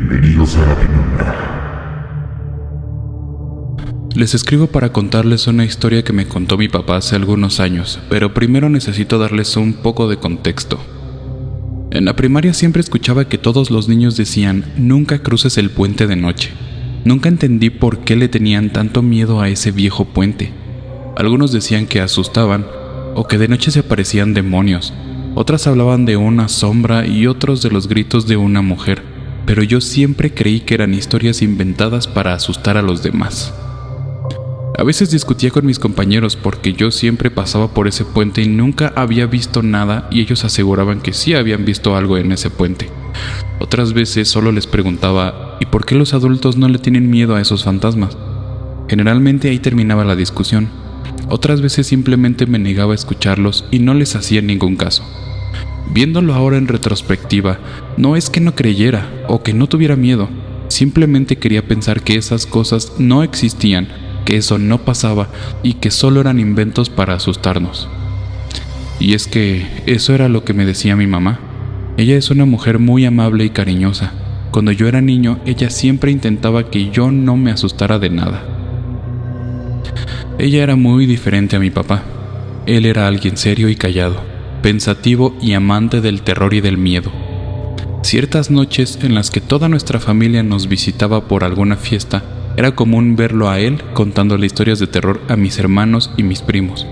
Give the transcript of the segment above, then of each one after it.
Bienvenidos a la penumbra. Les escribo para contarles una historia que me contó mi papá hace algunos años, pero primero necesito darles un poco de contexto. En la primaria siempre escuchaba que todos los niños decían: nunca cruces el puente de noche. Nunca entendí por qué le tenían tanto miedo a ese viejo puente. Algunos decían que asustaban, o que de noche se aparecían demonios. Otras hablaban de una sombra y otros de los gritos de una mujer, pero yo siempre creí que eran historias inventadas para asustar a los demás. A veces discutía con mis compañeros porque yo siempre pasaba por ese puente y nunca había visto nada, y ellos aseguraban que sí habían visto algo en ese puente. Otras veces solo les preguntaba: ¿y por qué los adultos no le tienen miedo a esos fantasmas? Generalmente ahí terminaba la discusión. Otras veces simplemente me negaba a escucharlos y no les hacía ningún caso. Viéndolo ahora en retrospectiva, no es que no creyera o que no tuviera miedo, simplemente quería pensar que esas cosas no existían, que eso no pasaba y que solo eran inventos para asustarnos. Y es que eso era lo que me decía mi mamá. Ella es una mujer muy amable y cariñosa. Cuando yo era niño, ella siempre intentaba que yo no me asustara de nada. Ella era muy diferente a mi papá. Él era alguien serio y callado, pensativo y amante del terror y del miedo. Ciertas noches en las que toda nuestra familia nos visitaba por alguna fiesta, era común verlo a él contándole historias de terror a mis hermanos y mis primos.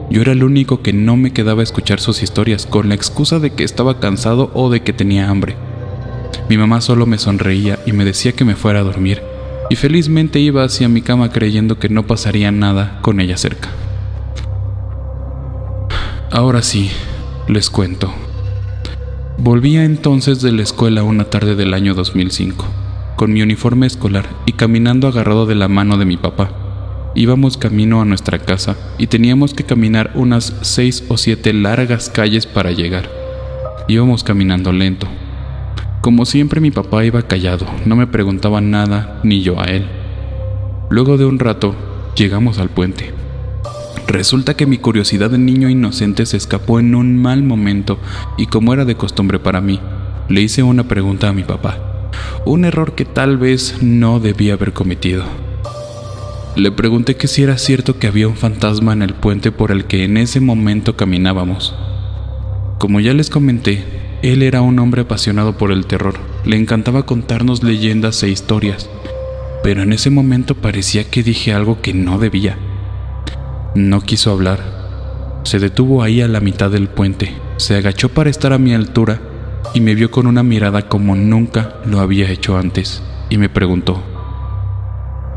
Yo era el único que no me quedaba a escuchar sus historias con la excusa de que estaba cansado o de que tenía hambre. Mi mamá solo me sonreía y me decía que me fuera a dormir, y felizmente iba hacia mi cama creyendo que no pasaría nada con ella cerca. Ahora sí, les cuento. Volvía entonces de la escuela una tarde del año 2005, con mi uniforme escolar y caminando agarrado de la mano de mi papá. Íbamos camino a nuestra casa y teníamos que caminar unas 6 o 7 largas calles para llegar. Íbamos caminando lento. Como siempre, mi papá iba callado, no me preguntaba nada, ni yo a él. Luego de un rato, llegamos al puente. Resulta que mi curiosidad de niño inocente se escapó en un mal momento y, como era de costumbre para mí, le hice una pregunta a mi papá. Un error que tal vez no debía haber cometido. Le pregunté que si era cierto que había un fantasma en el puente por el que en ese momento caminábamos. Como ya les comenté, él era un hombre apasionado por el terror. Le encantaba contarnos leyendas e historias, pero en ese momento parecía que dije algo que no debía. No quiso hablar. Se detuvo ahí a la mitad del puente, se agachó para estar a mi altura y me vio con una mirada como nunca lo había hecho antes, y me preguntó: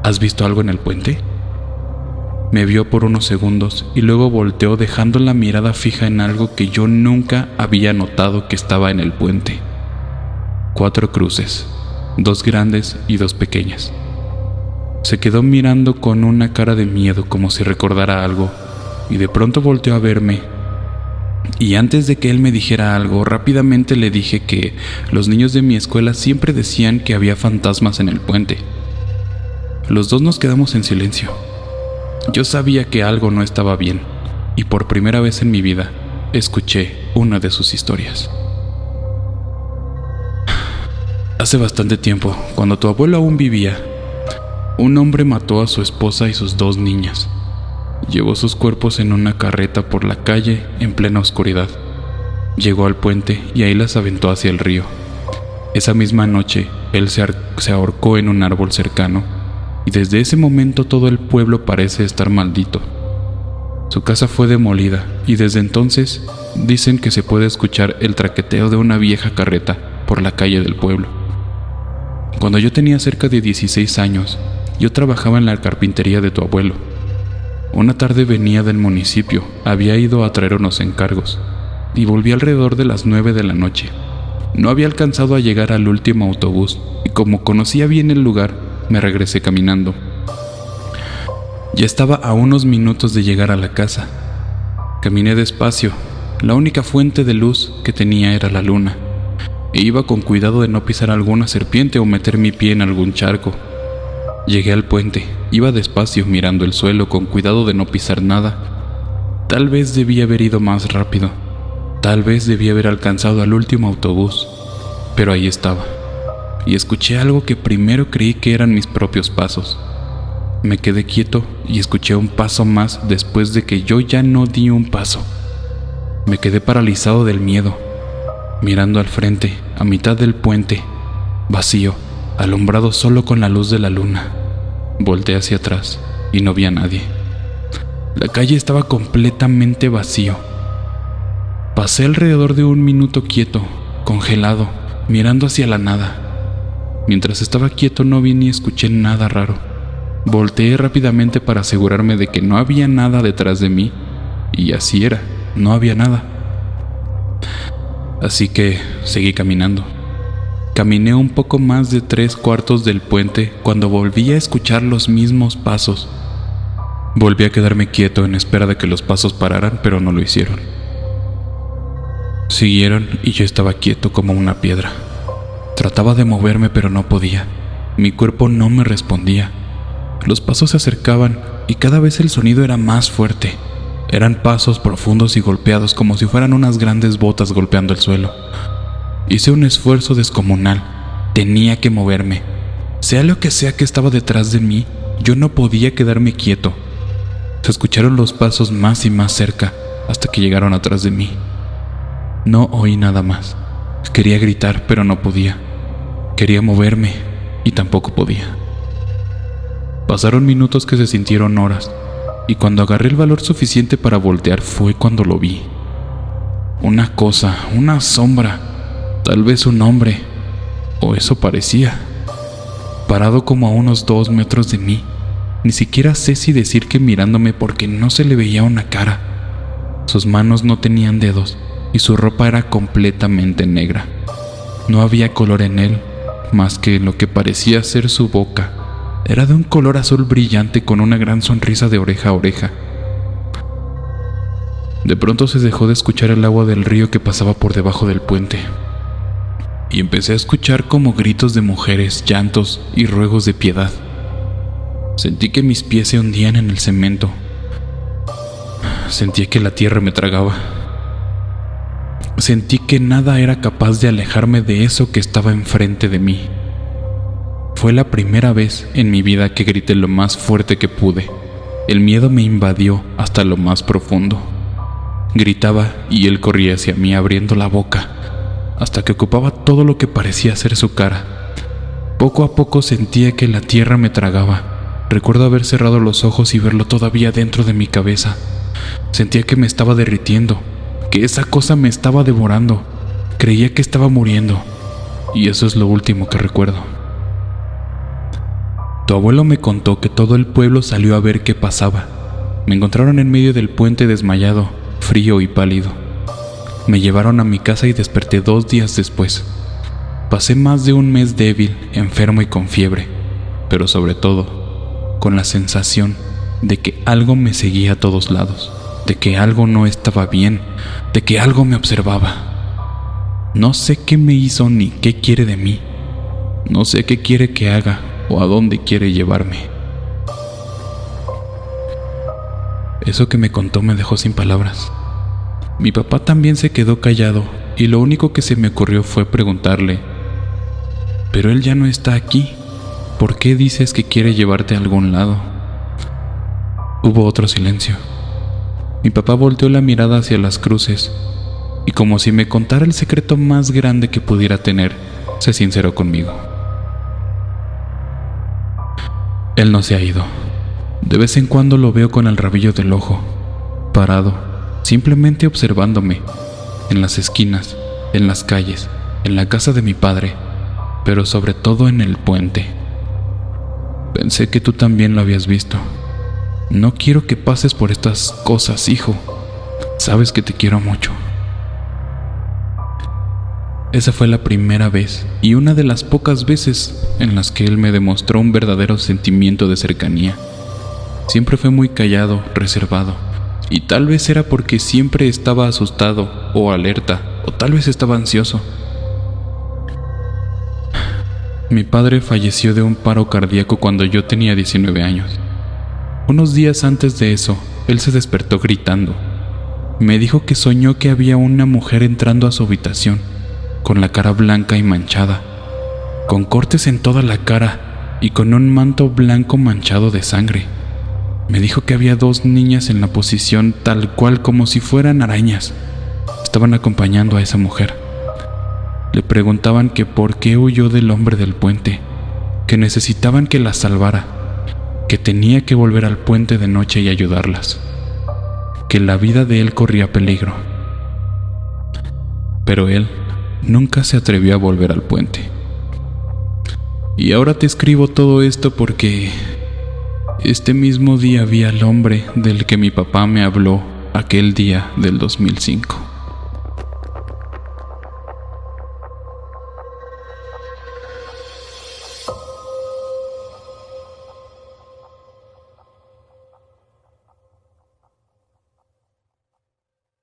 ¿has visto algo en el puente? Me vio por unos segundos y luego volteó dejando la mirada fija en algo que yo nunca había notado que estaba en el puente. 4 cruces, 2 grandes y 2 pequeñas. Se quedó mirando con una cara de miedo como si recordara algo, y de pronto volteó a verme. Y antes de que él me dijera algo, rápidamente le dije que los niños de mi escuela siempre decían que había fantasmas en el puente. Los dos nos quedamos en silencio. Yo sabía que algo no estaba bien, y por primera vez en mi vida escuché una de sus historias. Hace bastante tiempo, cuando tu abuelo aún vivía, un hombre mató a su esposa y sus 2 niñas. Llevó sus cuerpos en una carreta por la calle en plena oscuridad. Llegó al puente y ahí las aventó hacia el río. Esa misma noche, él se ahorcó en un árbol cercano, y desde ese momento todo el pueblo parece estar maldito. Su casa fue demolida y desde entonces dicen que se puede escuchar el traqueteo de una vieja carreta por la calle del pueblo. Cuando yo tenía cerca de 16 años, yo trabajaba en la carpintería de tu abuelo. Una tarde venía del municipio, había ido a traer unos encargos, y volví alrededor de las 9 de la noche. No había alcanzado a llegar al último autobús, y como conocía bien el lugar, me regresé caminando. Ya estaba a unos minutos de llegar a la casa. Caminé despacio, la única fuente de luz que tenía era la luna, e iba con cuidado de no pisar alguna serpiente o meter mi pie en algún charco. Llegué al puente, iba despacio mirando el suelo con cuidado de no pisar nada. Tal vez debía haber ido más rápido, tal vez debía haber alcanzado al último autobús, pero ahí estaba, y escuché algo que primero creí que eran mis propios pasos. Me quedé quieto y escuché un paso más después de que yo ya no di un paso. Me quedé paralizado del miedo, mirando al frente, a mitad del puente, vacío, alumbrado solo con la luz de la luna. Volteé hacia atrás y no vi a nadie. La calle estaba completamente vacío. Pasé alrededor de un minuto quieto, congelado, mirando hacia la nada. Mientras estaba quieto no vi ni escuché nada raro. Volteé rápidamente para asegurarme de que no había nada detrás de mí, y así era, no había nada. Así que seguí caminando. Caminé un poco más de 3/4 del puente cuando volví a escuchar los mismos pasos. Volví a quedarme quieto en espera de que los pasos pararan, pero no lo hicieron. Siguieron y yo estaba quieto como una piedra. Trataba de moverme, pero no podía. Mi cuerpo no me respondía. Los pasos se acercaban y cada vez el sonido era más fuerte. Eran pasos profundos y golpeados como si fueran unas grandes botas golpeando el suelo. Hice un esfuerzo descomunal. Tenía que moverme. Sea lo que sea que estaba detrás de mí, yo no podía quedarme quieto. Se escucharon los pasos más y más cerca hasta que llegaron atrás de mí. No oí nada más. Quería gritar, pero no podía. Quería moverme y tampoco podía. Pasaron minutos que se sintieron horas, y cuando agarré el valor suficiente para voltear fue cuando lo vi. Una cosa, una sombra, tal vez un hombre, o eso parecía. Parado como a unos 2 metros de mí. Ni siquiera sé si decir que mirándome porque no se le veía una cara. Sus manos no tenían dedos y su ropa era completamente negra. No había color en él, más que lo que parecía ser su boca. Era de un color azul brillante con una gran sonrisa de oreja a oreja. De pronto se dejó de escuchar el agua del río que pasaba por debajo del puente, y empecé a escuchar como gritos de mujeres, llantos y ruegos de piedad. Sentí que mis pies se hundían en el cemento. Sentía que la tierra me tragaba. Sentí que nada era capaz de alejarme de eso que estaba enfrente de mí. Fue la primera vez en mi vida que grité lo más fuerte que pude. El miedo me invadió hasta lo más profundo. Gritaba y él corría hacia mí abriendo la boca, hasta que ocupaba todo lo que parecía ser su cara. Poco a poco sentía que la tierra me tragaba. Recuerdo haber cerrado los ojos y verlo todavía dentro de mi cabeza. Sentía que me estaba derritiendo, que esa cosa me estaba devorando. Creía que estaba muriendo, y eso es lo último que recuerdo. Tu abuelo me contó que todo el pueblo salió a ver qué pasaba. Me encontraron en medio del puente desmayado, frío y pálido. Me llevaron a mi casa y desperté 2 días después. Pasé más de un mes débil, enfermo y con fiebre, pero sobre todo, con la sensación de que algo me seguía a todos lados, de que algo no estaba bien, de que algo me observaba. No sé qué me hizo ni qué quiere de mí. No sé qué quiere que haga o a dónde quiere llevarme. Eso que me contó me dejó sin palabras. Mi papá también se quedó callado y lo único que se me ocurrió fue preguntarle: «Pero él ya no está aquí. ¿Por qué dices que quiere llevarte a algún lado?» Hubo otro silencio. Mi papá volteó la mirada hacia las cruces y, como si me contara el secreto más grande que pudiera tener, se sinceró conmigo. Él no se ha ido. De vez en cuando lo veo con el rabillo del ojo, parado, simplemente observándome, en las esquinas, en las calles, en la casa de mi padre, pero sobre todo en el puente. Pensé que tú también lo habías visto. No quiero que pases por estas cosas, hijo. Sabes que te quiero mucho. Esa fue la primera vez y una de las pocas veces en las que él me demostró un verdadero sentimiento de cercanía. Siempre fue muy callado, reservado, y tal vez era porque siempre estaba asustado o alerta, o tal vez estaba ansioso. Mi padre falleció de un paro cardíaco cuando yo tenía 19 años. Unos días antes de eso, él se despertó gritando. Me dijo que soñó que había una mujer entrando a su habitación, con la cara blanca y manchada. con cortes en toda la cara y con un manto blanco manchado de sangre. Me dijo que había 2 niñas en la posición tal cual como si fueran arañas. Estaban acompañando a esa mujer. Le preguntaban que por qué huyó del hombre del puente, que necesitaban que las salvara, que tenía que volver al puente de noche y ayudarlas, que la vida de él corría peligro. Pero él nunca se atrevió a volver al puente. Y ahora te escribo todo esto porque este mismo día vi al hombre del que mi papá me habló aquel día del 2005.